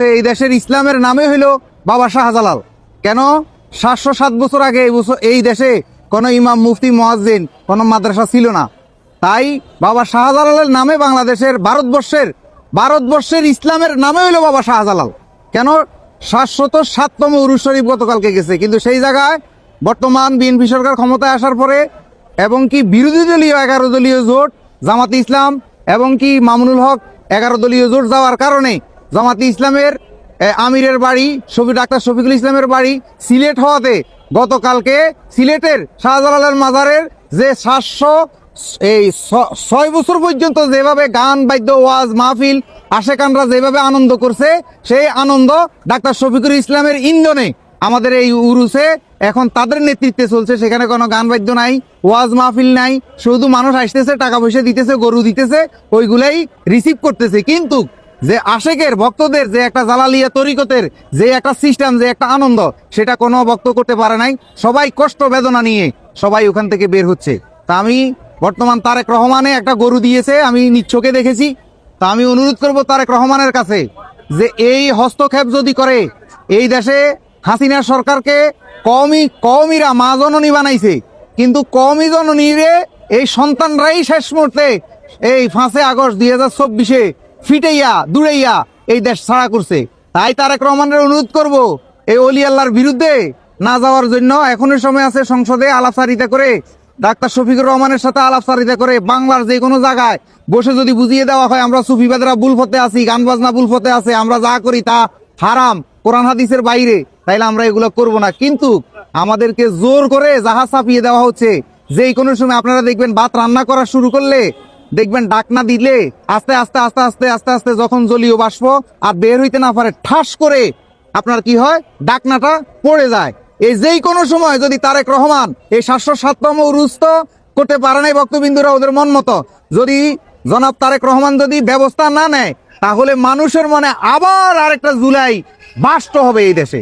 এই দেশের ইসলামের নামে হইল বাবা শাহজালাল। কেন? 707 বছর আগে এই দেশে কোনো ইমাম, মুফতি, মুয়াজ্জিন, কোনো মাদ্রাসা ছিল না। তাই বাবা শাহজালালের নামে বাংলাদেশের ভারতবর্ষের ইসলামের নামে হইল বাবা শাহজালাল। কেন? 707তম উরুস শরীফ গতকালকে গেছে, কিন্তু সেই জায়গায় বর্তমান বিএনপি সরকার ক্ষমতায় আসার পরে এবং কি বিরোধী দলীয় 11 দলীয় জোট, জামাতে ইসলাম এবং কি মামুনুল হক 11 দলীয় জোট যাওয়ার কারণে জামাতে ইসলামের আমিরের বাড়ি ডাক্তার শফিকুল ইসলামের বাড়ি সিলেট হওয়াতে গতকালকে সিলেটের শাহজালালের মাজারের যে 706 বছর পর্যন্ত যেভাবে গান, বাদ্য, ওয়াজ, মাহফিল, আশেকানরা যেভাবে আনন্দ করছে, সেই আনন্দ ডাক্তার শফিকুল ইসলামের ইন্ধনে আমাদের এই উরুসে এখন তাদের নেতৃত্বে চলছে। সেখানে কোনো গান বাদ্য নাই, ওয়াজ মাহফিল নাই, শুধু মানুষ আসতেছে, টাকা পয়সা দিতেছে, গরু দিতেছে, ওইগুলাই রিসিভ করতেছে। কিন্তু যে আশেকের ভক্তদের যে একটা জালালিয়া তরিকতের যে একটা সিস্টেম, যে একটা আনন্দ, সেটা কোনো ভক্ত করতে পারে নাই। সবাই কষ্ট বেদনা নিয়ে সবাই ওখান থেকে বের হচ্ছে। তা আমি বর্তমান তারেক রহমানে একটা গরু দিয়েছে, আমি নিচ্ছকে দেখেছি। তা আমি অনুরোধ করব তারেক রহমানের কাছে যে এই হস্তক্ষেপ যদি করে, এই দেশে হাসিনা সরকারকে কওমিরা মা জননী বানাইছে, কিন্তু কওমি জননীরে এই সন্তানরাই শেষ মুহূর্তে এই 5 আগস্ট 2024 ফিটাইয়া দূরাইয়া এই দেশ ছাড়া করছে। তাই তারেক রহমানের অনুরোধ করব এই অলি আল্লাহর বিরুদ্ধে না যাওয়ার জন্য এখনো সময় আছে। সংসদে আলাপচারিতা করে, ডাক্তার শফিকুর রহমানের সাথে আলাপচারিতা করে বাংলার যে কোনো জায়গায় বসে যদি বুঝিয়ে দেওয়া হয় আমরা সুফিবাদরা বুলফতে আছি, গান বাজনা বুলফতে আছে, আমরা যা করি তা হারাম, কোরআন হাদিসের বাইরে, তাইলে আমরা এগুলো করব না। কিন্তু আমাদেরকে জোর করে জাহাজ চাপিয়ে দেওয়া হচ্ছে। যে কোনো সময় আপনারা দেখবেন ভাত রান্না করা শুরু করলে দেখবেন ডাকনা দিলে আস্তে আস্তে আস্তে আস্তে আস্তে আস্তে যখন জলীয় বাষ্প আর বের হইতে না পারে, ঠাস করে আপনার কি হয়, ডাকনাটা পড়ে যায়। এই যেই কোনো সময় যদি তারেক রহমান এই 707তম উরুস করতে পারে নাই বক্তবিন্দুরা ওদের মন মতো, যদি জনাব তারেক রহমান যদি ব্যবস্থা না নেয়, তাহলে মানুষের মনে আবার আরেকটা জুলাই বাস্ট হবে এই দেশে।